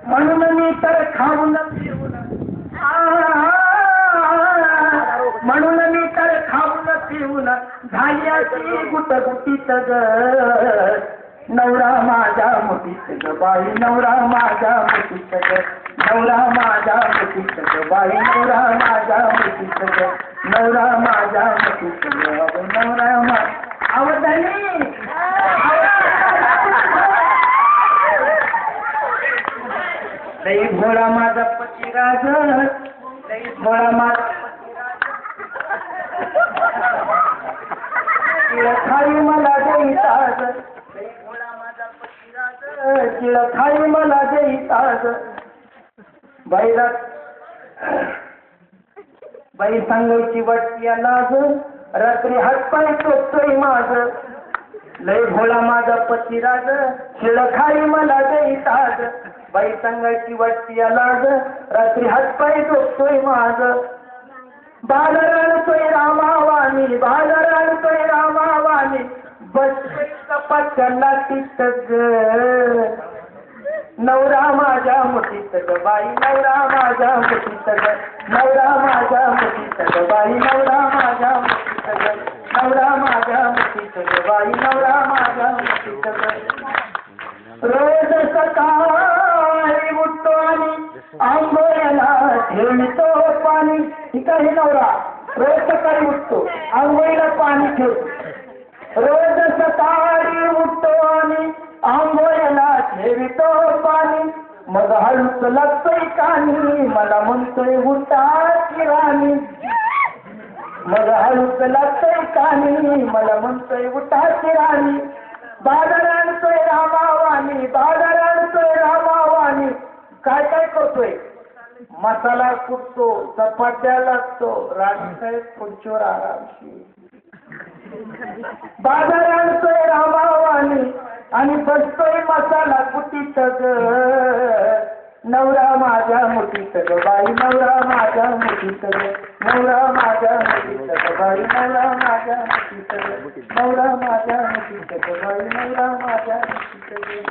म्हणून मी तर खाऊन पिऊन म्हणून मी तर खाऊन पिऊन झाली अशी गुटगुटीत ग नवरा माझ्या मुठीत ग बाई नवरा माझ्या मुठीत ग नवरा माझ्या मुठीत ग बाई नवरा माझ्या मुठीत ग नवरा माझ्या मुठीत ग नवरा आवडली लई भोळा माझा पतिराज लई भोळा माझा तिळ खाई मला देईताज लई भोळा माझा पतिराज तिळ खाई मला देईताज बाई सांगायची वाटती लाज रात्री हातपाय टोचतोय माझ लय भोळा माझा पतिराज शिळ खाई मला देईताज बाई सांगायची वाटती लाज रात्री हातपाय टोचतोय माझ बाजार आणतोय रामावानी बाजार आणतोय रामावानी बसतोय कपाच्या लाटीत ग नवरा माझ्या मुठीत ग बाई नवरा माझ्या मुठीत ग नवरा माझ्या मुठीत ग बाई नवरा माझ्या मुठीत ग नवरा माझ्या मुठीत ग बाई नवरा माझ्या मुठीत ग रोज सकाळी उठतो आणि आंघोळीला ठेवतो पाणी ठीक आहे नवरा रोज सकाळी उठतो आंघोळीला पाणी ठेवतो रोज सकाळी उठतो आणि आंघोळीला ठेवितो पाणी मग हळूच लागतोय कानी मला म्हणतोय उठाची राणी मग हळूच लागतोय कानी मला म्हणतोय उठाची राणी बाजार आणतोय रामावानी बाजार आणतोय रामावानी काय काय करतोय मसाला कुटतो चपात्या लागतो राजसाहेब खुर्चीवर आरामशी बाजार आणतोय रामावानी आणि बसतोय मसाला कुटीत ग नवरा माझ्या मुठीत ग बाई नवरा माझ्या मुठीत ग नवरा माझ्या मुठीत ग बाई नवरा माझ्या मुठीत ग नवरा माझ्या मुठीत ग बाई नवरा माझ्या मुठीत ग